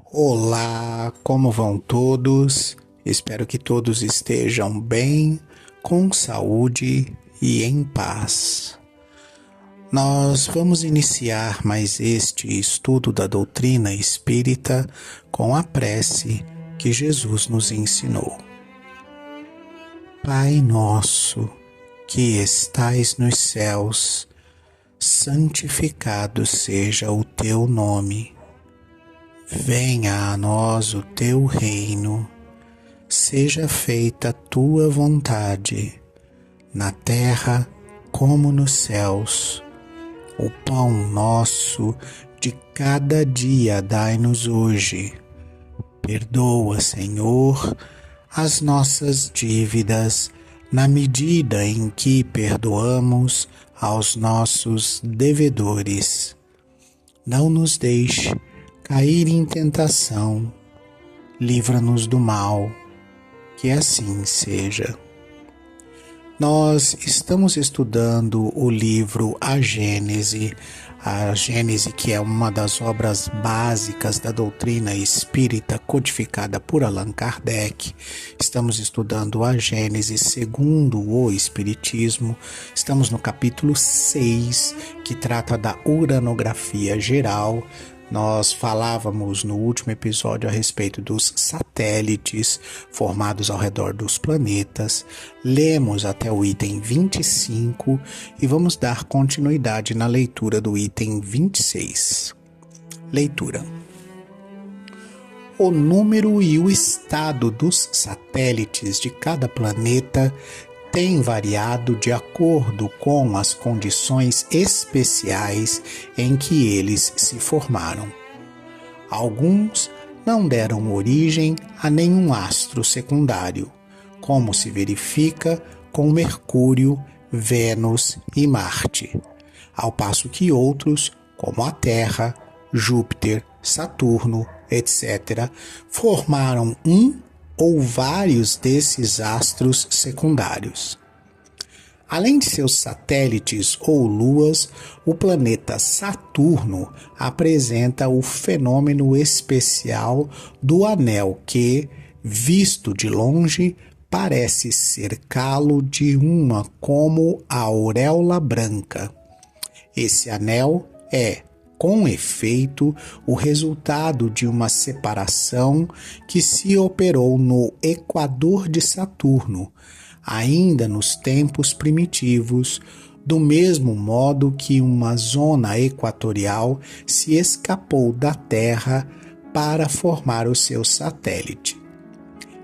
Olá, como vão todos? Espero que todos estejam bem, com saúde e em paz. Nós vamos iniciar mais este estudo da doutrina espírita com a prece que Jesus nos ensinou. Pai nosso, que estais nos céus, santificado seja o teu nome. Venha a nós o teu reino, seja feita a tua vontade, na terra como nos céus. O pão nosso de cada dia dai-nos hoje. Perdoa, Senhor, as nossas dívidas, na medida em que perdoamos aos nossos devedores. Não nos deixe cair em tentação, livra-nos do mal, que assim seja. Nós estamos estudando o livro A Gênese que é uma das obras básicas da doutrina espírita codificada por Allan Kardec. Estamos estudando a Gênese segundo o Espiritismo. Estamos no capítulo 6, que trata da uranografia geral. Nós falávamos no último episódio a respeito dos satélites formados ao redor dos planetas. Lemos até o item 25 e vamos dar continuidade na leitura do item 26. Leitura. O número e o estado dos satélites de cada planeta tem variado de acordo com as condições especiais em que eles se formaram. Alguns não deram origem a nenhum astro secundário, como se verifica com Mercúrio, Vênus e Marte, ao passo que outros, como a Terra, Júpiter, Saturno, etc., formaram um ou vários desses astros secundários. Além de seus satélites ou luas, o planeta Saturno apresenta o fenômeno especial do anel que, visto de longe, parece cercá-lo de uma como a auréola branca. Esse anel é, com efeito, o resultado de uma separação que se operou no equador de Saturno, ainda nos tempos primitivos, do mesmo modo que uma zona equatorial se escapou da Terra para formar o seu satélite.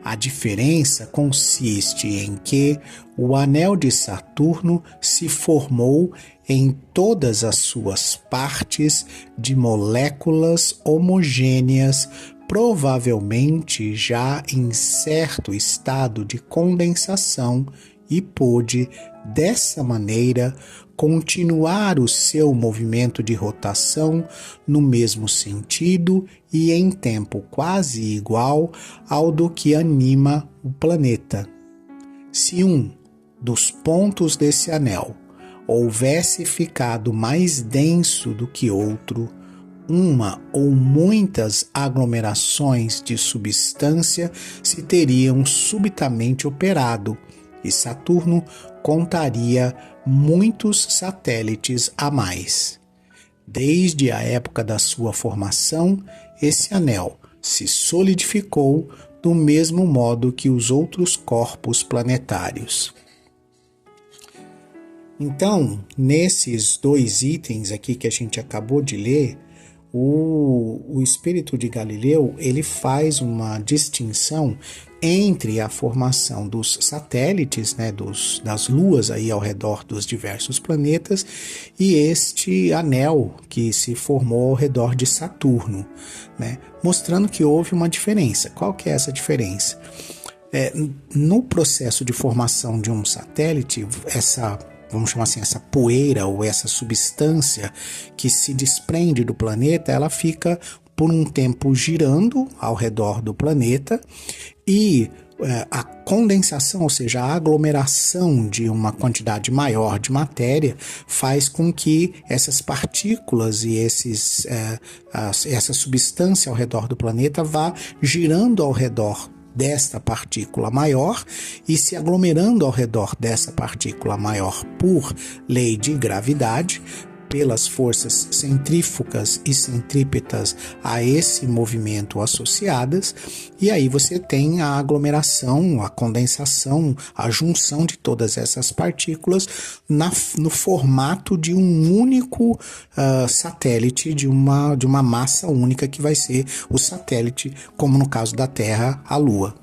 A diferença consiste em que o anel de Saturno se formou em todas as suas partes de moléculas homogêneas, provavelmente já em certo estado de condensação, e pôde, dessa maneira, continuar o seu movimento de rotação no mesmo sentido e em tempo quase igual ao do que anima o planeta. Se um dos pontos desse anel houvesse ficado mais denso do que outro, uma ou muitas aglomerações de substância se teriam subitamente operado, e Saturno contaria muitos satélites a mais. Desde a época da sua formação, esse anel se solidificou do mesmo modo que os outros corpos planetários. Então, nesses dois itens aqui que a gente acabou de ler, o Espírito de Galileu, ele faz uma distinção entre a formação dos satélites, né, das luas aí ao redor dos diversos planetas, e este anel que se formou ao redor de Saturno, né, mostrando que houve uma diferença. Qual que é essa diferença? No processo de formação de um satélite, vamos chamar assim, essa poeira ou essa substância que se desprende do planeta, ela fica por um tempo girando ao redor do planeta, e a condensação, ou seja, a aglomeração de uma quantidade maior de matéria faz com que essas partículas e essa substância ao redor do planeta vá girando ao redor desta partícula maior e se aglomerando ao redor dessa partícula maior por lei de gravidade, pelas forças centrífugas e centrípetas a esse movimento associadas, e aí você tem a aglomeração, a condensação, a junção de todas essas partículas no formato de um único satélite, de uma massa única que vai ser o satélite, como no caso da Terra, a Lua.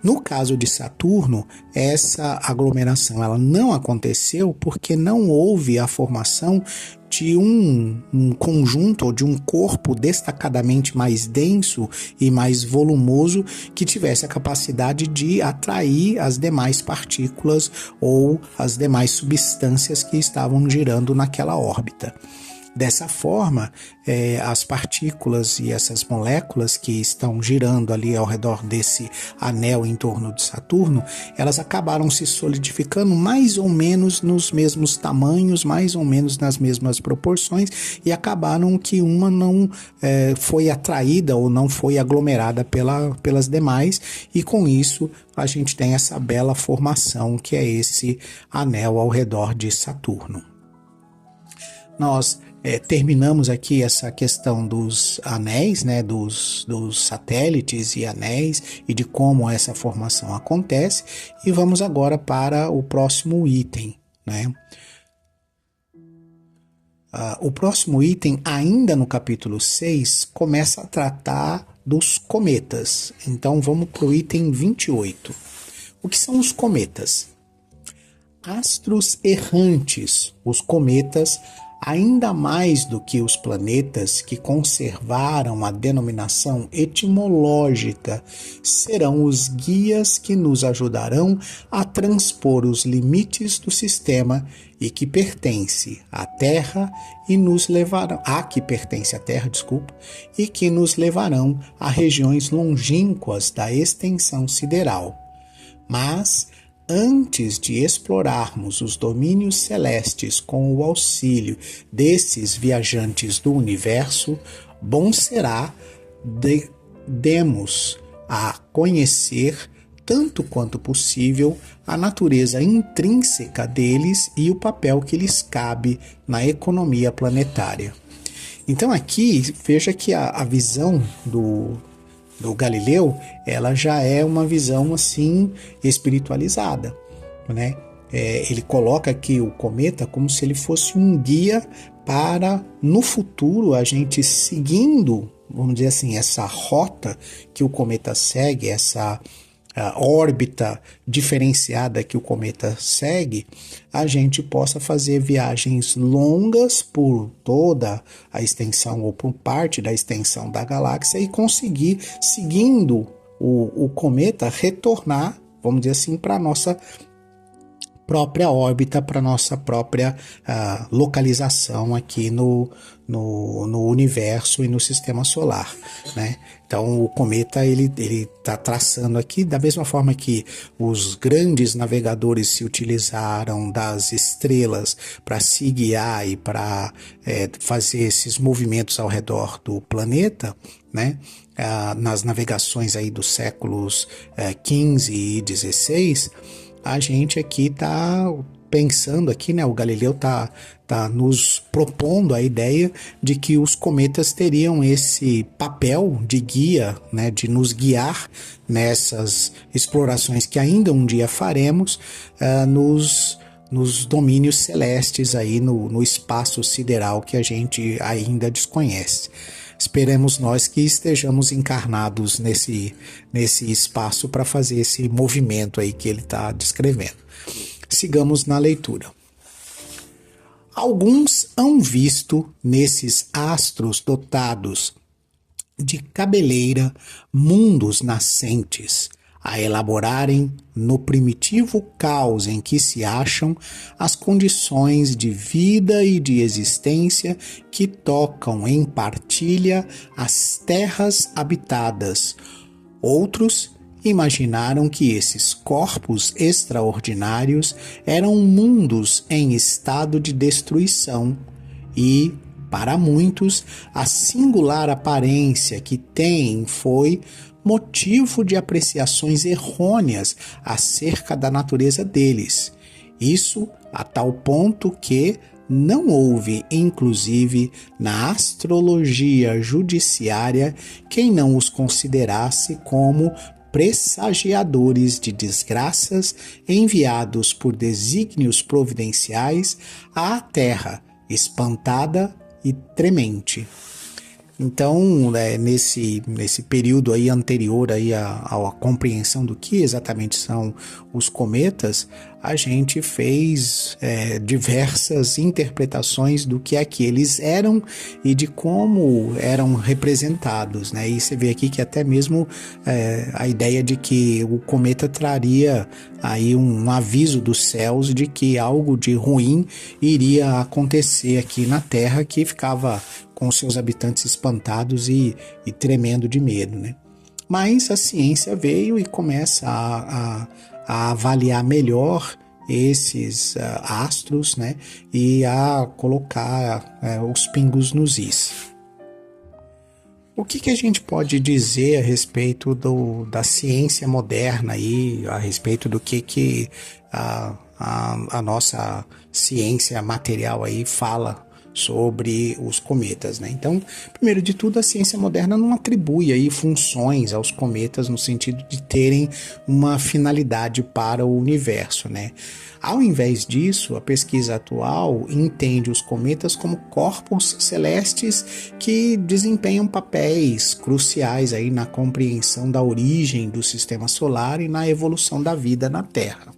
No caso de Saturno, essa aglomeração ela não aconteceu porque não houve a formação de um conjunto ou de um corpo destacadamente mais denso e mais volumoso que tivesse a capacidade de atrair as demais partículas ou as demais substâncias que estavam girando naquela órbita. Dessa forma, as partículas e essas moléculas que estão girando ali ao redor desse anel em torno de Saturno, elas acabaram se solidificando mais ou menos nos mesmos tamanhos, mais ou menos nas mesmas proporções, e acabaram que uma não foi atraída ou não foi aglomerada pelas demais, e com isso a gente tem essa bela formação que é esse anel ao redor de Saturno. Nós terminamos aqui essa questão dos anéis, né, dos satélites e anéis e de como essa formação acontece, e vamos agora para o próximo item, né? O próximo item, ainda no capítulo 6, começa a tratar dos cometas. Então vamos para o item 28. O que são os cometas? Astros errantes, os cometas, ainda mais do que os planetas que conservaram a denominação etimológica, serão os guias que nos ajudarão a transpor os limites do sistema e que pertence à Terra e nos levarão e que nos levarão a regiões longínquas da extensão sideral. Mas antes de explorarmos os domínios celestes com o auxílio desses viajantes do universo, bom será demos a conhecer, tanto quanto possível, a natureza intrínseca deles e o papel que lhes cabe na economia planetária. Então aqui, veja que a visão do Galileu, ela já é uma visão assim espiritualizada, né? Ele coloca aqui o cometa como se ele fosse um guia para, no futuro, a gente seguindo, vamos dizer assim, essa rota que o cometa segue, essa órbita diferenciada que o cometa segue, a gente possa fazer viagens longas por toda a extensão ou por parte da extensão da galáxia e conseguir, seguindo o cometa, retornar, vamos dizer assim, para a nossa própria órbita, para a nossa própria localização aqui no universo e no sistema solar, né? Então o cometa ele está traçando aqui, da mesma forma que os grandes navegadores se utilizaram das estrelas para se guiar e para fazer esses movimentos ao redor do planeta, né? Nas navegações aí dos séculos XV e XVI, a gente aqui está pensando aqui, né? O Galileu tá nos propondo a ideia de que os cometas teriam esse papel de guia, né? De nos guiar nessas explorações que ainda um dia faremos nos domínios celestes aí no espaço sideral que a gente ainda desconhece. Esperemos nós que estejamos encarnados nesse espaço para fazer esse movimento aí que ele está descrevendo. Sigamos na leitura. Alguns hão visto nesses astros dotados de cabeleira mundos nascentes, a elaborarem no primitivo caos em que se acham as condições de vida e de existência que tocam em partilha as terras habitadas. Outros imaginaram que esses corpos extraordinários eram mundos em estado de destruição e, para muitos, a singular aparência que têm foi motivo de apreciações errôneas acerca da natureza deles. Isso a tal ponto que não houve, inclusive, na astrologia judiciária, quem não os considerasse como pressagiadores de desgraças enviados por desígnios providenciais à terra, espantada e tremente. Então, nesse período aí anterior aí à compreensão do que exatamente são os cometas, a gente fez diversas interpretações do que é que eles eram e de como eram representados, né? E você vê aqui que até mesmo a ideia de que o cometa traria aí um aviso dos céus de que algo de ruim iria acontecer aqui na Terra, que ficava com seus habitantes espantados e tremendo de medo, né? Mas a ciência veio e começa a avaliar melhor esses astros, né? E a colocar os pingos nos is. O que a gente pode dizer a respeito da ciência moderna aí, a respeito do que a nossa ciência material aí fala sobre os cometas, né? Então, primeiro de tudo, a ciência moderna não atribui aí funções aos cometas no sentido de terem uma finalidade para o universo, né? Ao invés disso, a pesquisa atual entende os cometas como corpos celestes que desempenham papéis cruciais aí na compreensão da origem do sistema solar e na evolução da vida na Terra.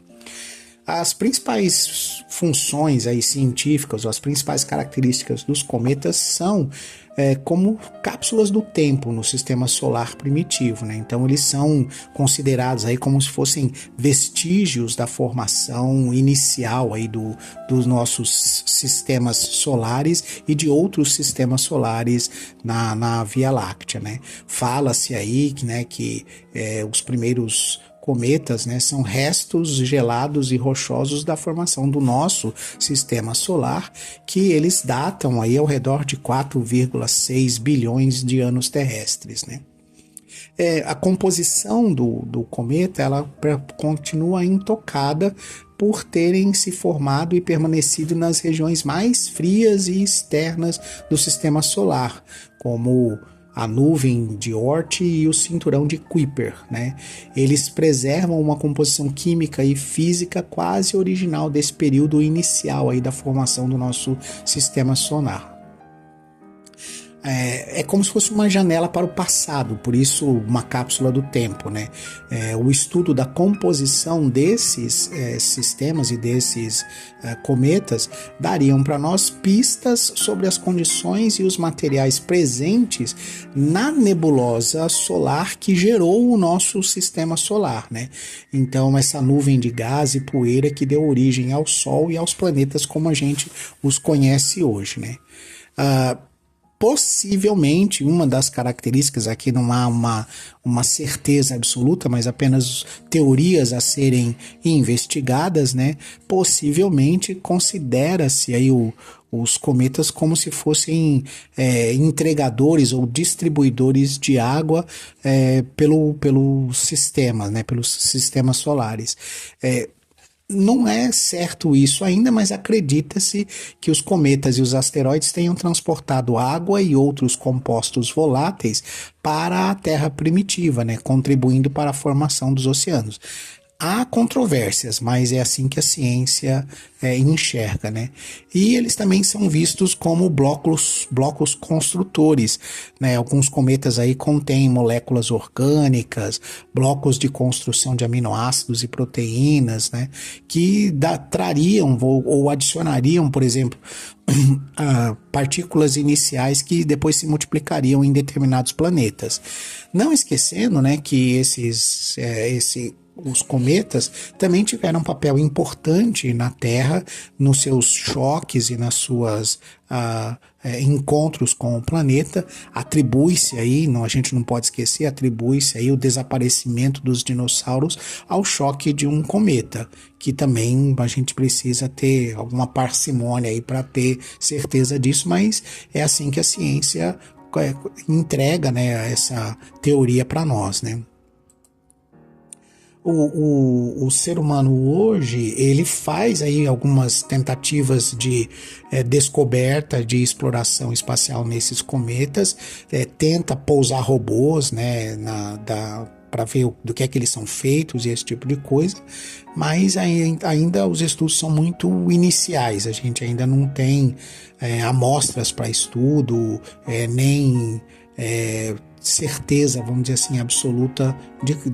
As principais funções aí científicas, ou as principais características dos cometas são como cápsulas do tempo no sistema solar primitivo, né? Então eles são considerados aí como se fossem vestígios da formação inicial aí dos nossos sistemas solares e de outros sistemas solares na Via Láctea, né? Fala-se aí que os primeiros cometas, né, são restos gelados e rochosos da formação do nosso sistema solar, que eles datam aí ao redor de 4,6 bilhões de anos terrestres, né? A composição do cometa ela continua intocada por terem se formado e permanecido nas regiões mais frias e externas do sistema solar, como a nuvem de Oort e o cinturão de Kuiper, né? Eles preservam uma composição química e física quase original desse período inicial aí da formação do nosso sistema solar. É como se fosse uma janela para o passado, por isso uma cápsula do tempo, né? O estudo da composição desses sistemas e desses cometas dariam para nós pistas sobre as condições e os materiais presentes na nebulosa solar que gerou o nosso sistema solar, né? Então essa nuvem de gás e poeira que deu origem ao Sol e aos planetas como a gente os conhece hoje, né? Possivelmente, uma das características, aqui não há uma certeza absoluta, mas apenas teorias a serem investigadas, né? Possivelmente considera-se aí os cometas como se fossem entregadores ou distribuidores de água pelo sistema, né? Pelos sistemas solares. Não é certo isso ainda, mas acredita-se que os cometas e os asteroides tenham transportado água e outros compostos voláteis para a Terra primitiva, né, contribuindo para a formação dos oceanos. Há controvérsias, mas é assim que a ciência enxerga, né? E eles também são vistos como blocos construtores, né? Alguns cometas aí contêm moléculas orgânicas, blocos de construção de aminoácidos e proteínas, né? Que trariam ou adicionariam, por exemplo, partículas iniciais que depois se multiplicariam em determinados planetas. Não esquecendo, né, que esse os cometas também tiveram um papel importante na Terra, nos seus choques e nas suas encontros com o planeta. Atribui-se aí, não, a gente não pode esquecer, atribui-se aí o desaparecimento dos dinossauros ao choque de um cometa, que também a gente precisa ter alguma parcimônia aí para ter certeza disso, mas é assim que a ciência entrega, né, essa teoria para nós, né? O ser humano hoje, ele faz aí algumas tentativas de descoberta, de exploração espacial nesses cometas, tenta pousar robôs, né, para ver do que é que eles são feitos e esse tipo de coisa, mas ainda os estudos são muito iniciais, a gente ainda não tem amostras para estudo, nem certeza, vamos dizer assim, absoluta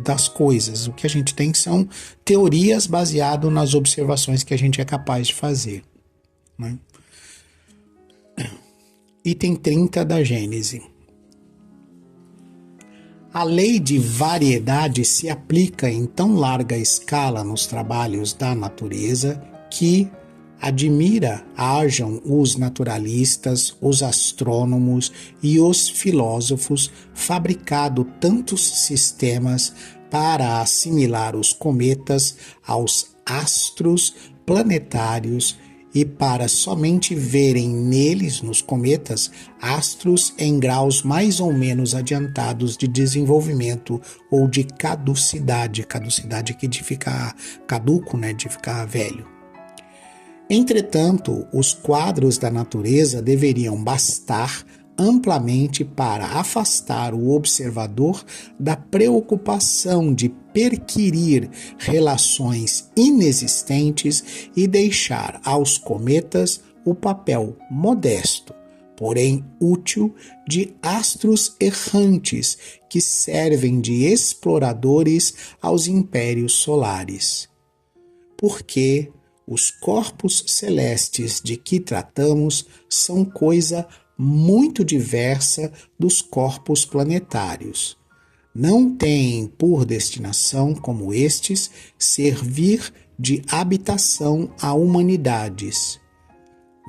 das coisas. O que a gente tem são teorias baseadas nas observações que a gente é capaz de fazer, né? Item 30 da Gênese. A lei de variedade se aplica em tão larga escala nos trabalhos da natureza que admira hajam os naturalistas, os astrônomos e os filósofos fabricado tantos sistemas para assimilar os cometas aos astros planetários e para somente verem neles, nos cometas, astros em graus mais ou menos adiantados de desenvolvimento ou de caducidade, caducidade que de ficar caduco, né, de ficar velho. Entretanto, os quadros da natureza deveriam bastar amplamente para afastar o observador da preocupação de perquirir relações inexistentes e deixar aos cometas o papel modesto, porém útil, de astros errantes que servem de exploradores aos impérios solares. Porque os corpos celestes de que tratamos são coisa muito diversa dos corpos planetários. Não têm por destinação, como estes, servir de habitação a humanidades.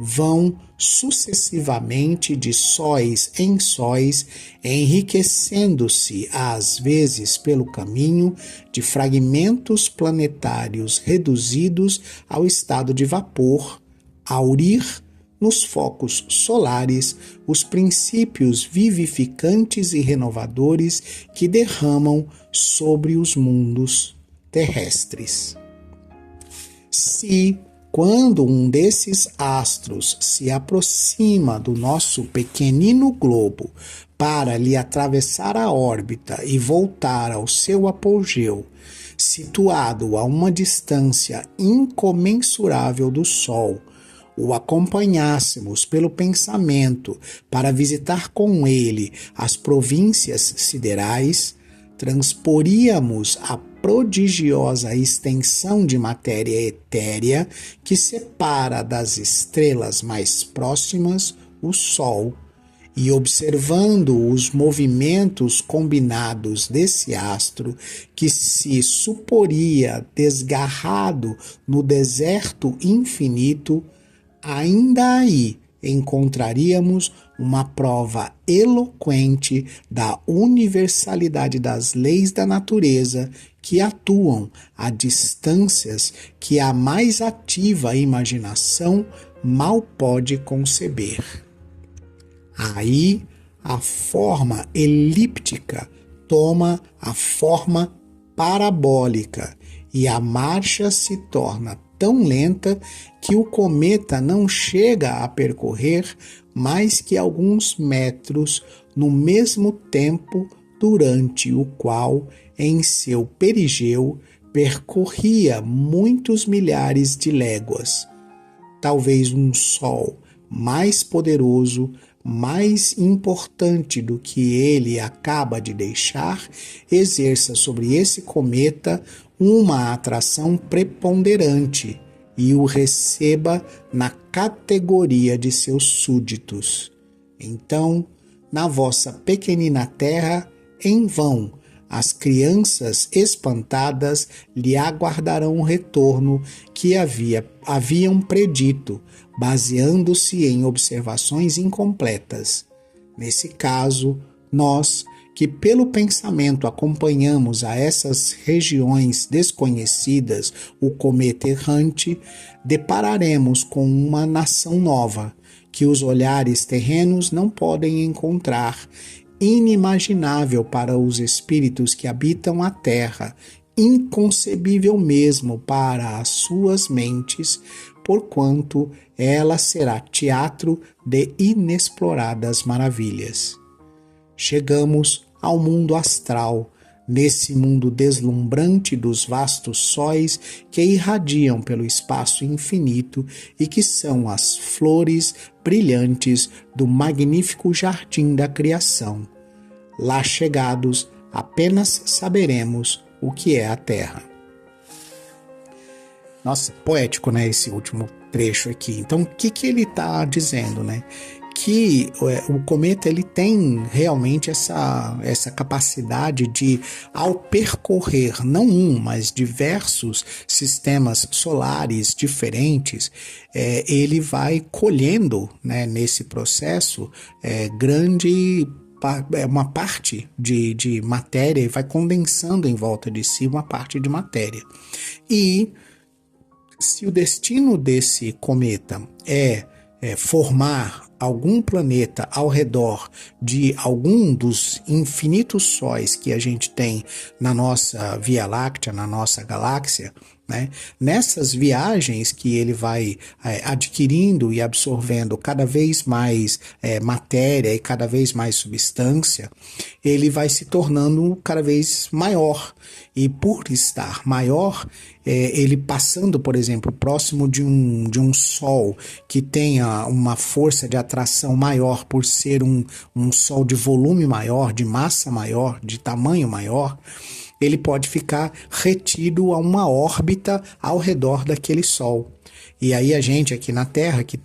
Vão sucessivamente de sóis em sóis, enriquecendo-se às vezes pelo caminho de fragmentos planetários reduzidos ao estado de vapor, aurir nos focos solares os princípios vivificantes e renovadores que derramam sobre os mundos terrestres. Se quando um desses astros se aproxima do nosso pequenino globo para lhe atravessar a órbita e voltar ao seu apogeu, situado a uma distância incomensurável do Sol, o acompanhássemos pelo pensamento para visitar com ele as províncias siderais, transporíamos a prodigiosa extensão de matéria etérea que separa das estrelas mais próximas o Sol, e observando os movimentos combinados desse astro, que se suporia desgarrado no deserto infinito, ainda aí encontraríamos uma prova eloquente da universalidade das leis da natureza que atuam a distâncias que a mais ativa imaginação mal pode conceber. Aí a forma elíptica toma a forma parabólica e a marcha se torna tão lenta que o cometa não chega a percorrer mais que alguns metros no mesmo tempo durante o qual, em seu perigeu, percorria muitos milhares de léguas. Talvez um sol mais poderoso, mais importante do que ele acaba de deixar, exerça sobre esse cometa uma atração preponderante e o receba na categoria de seus súditos. Então, na vossa pequenina terra, em vão, As crianças espantadas lhe aguardarão o retorno que haviam predito, baseando-se em observações incompletas. Nesse caso, nós, que pelo pensamento acompanhamos a essas regiões desconhecidas o cometa errante, depararemos com uma nação nova, que os olhares terrenos não podem encontrar, inimaginável para os espíritos que habitam a Terra, inconcebível mesmo para as suas mentes, porquanto ela será teatro de inexploradas maravilhas. Chegamos ao mundo astral, nesse mundo deslumbrante dos vastos sóis que irradiam pelo espaço infinito e que são as flores brilhantes do magnífico jardim da criação. Lá chegados, apenas saberemos o que é a Terra. Nossa, poético, né, esse último trecho aqui. Então, o que ele está dizendo, né? Que o cometa ele tem realmente essa capacidade de, ao percorrer não um, mas diversos sistemas solares diferentes, ele vai colhendo, né, nesse processo uma parte de matéria e vai condensando em volta de si uma parte de matéria. E se o destino desse cometa é formar algum planeta ao redor de algum dos infinitos sóis que a gente tem na nossa Via Láctea, na nossa galáxia, né? Nessas viagens que ele vai adquirindo e absorvendo cada vez mais matéria e cada vez mais substância, ele vai se tornando cada vez maior. E por estar maior, ele passando, por exemplo, próximo de um Sol que tenha uma força de atração maior por ser um Sol de volume maior, de massa maior, de tamanho maior, ele pode ficar retido a uma órbita ao redor daquele Sol. E aí a gente aqui na Terra, que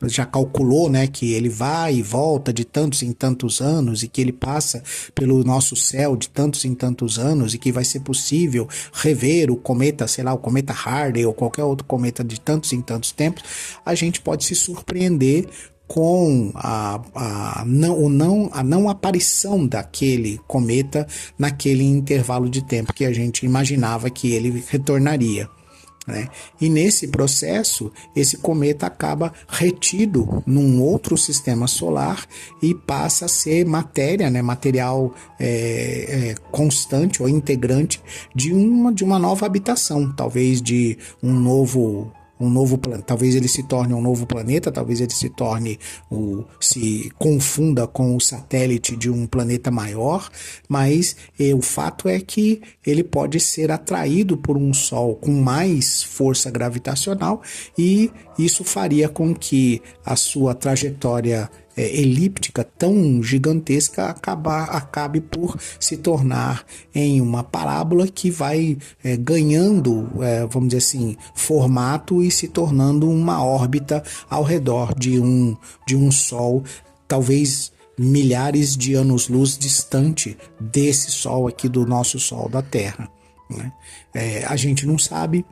já calculou, né, que ele vai e volta de tantos em tantos anos e que ele passa pelo nosso céu de tantos em tantos anos e que vai ser possível rever o cometa, sei lá, o cometa Halley ou qualquer outro cometa de tantos em tantos tempos, a gente pode se surpreender com a não aparição daquele cometa naquele intervalo de tempo que a gente imaginava que ele retornaria, né? E nesse processo, esse cometa acaba retido num outro sistema solar e passa a ser matéria, né? Material constante ou integrante de uma nova habitação, talvez de um novo planeta. Talvez ele se torne um novo planeta, talvez ele se confunda com o satélite de um planeta maior, mas o fato é que ele pode ser atraído por um Sol com mais força gravitacional e isso faria com que a sua trajetória elíptica tão gigantesca acabe por se tornar em uma parábola que vai ganhando, vamos dizer assim, formato e se tornando uma órbita ao redor de um Sol, talvez milhares de anos-luz distante desse Sol aqui, do nosso Sol da Terra, né? A gente não sabe.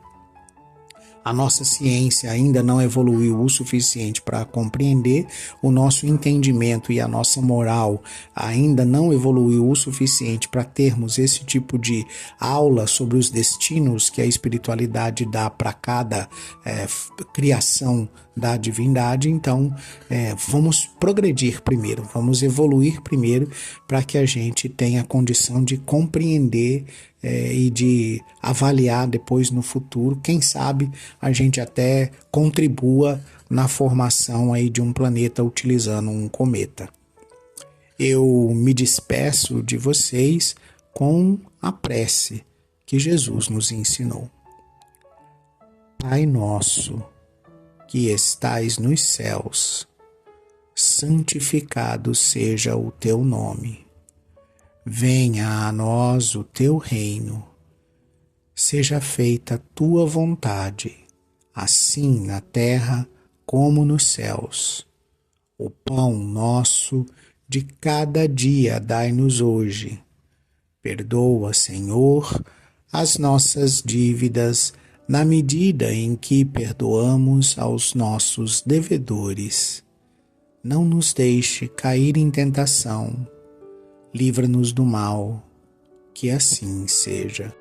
A nossa ciência ainda não evoluiu o suficiente para compreender, o nosso entendimento e a nossa moral ainda não evoluiu o suficiente para termos esse tipo de aula sobre os destinos que a espiritualidade dá para cada criação da divindade. Então, vamos progredir primeiro, vamos evoluir primeiro para que a gente tenha a condição de compreender e de avaliar depois no futuro. Quem sabe a gente até contribua na formação aí de um planeta utilizando um cometa. Eu me despeço de vocês com a prece que Jesus nos ensinou. Pai nosso, que estais nos céus, santificado seja o teu nome. Venha a nós o teu reino. Seja feita a tua vontade, assim na terra como nos céus. O pão nosso de cada dia dai-nos hoje. Perdoa, Senhor, as nossas dívidas, na medida em que perdoamos aos nossos devedores. Não nos deixe cair em tentação. Livra-nos do mal, que assim seja.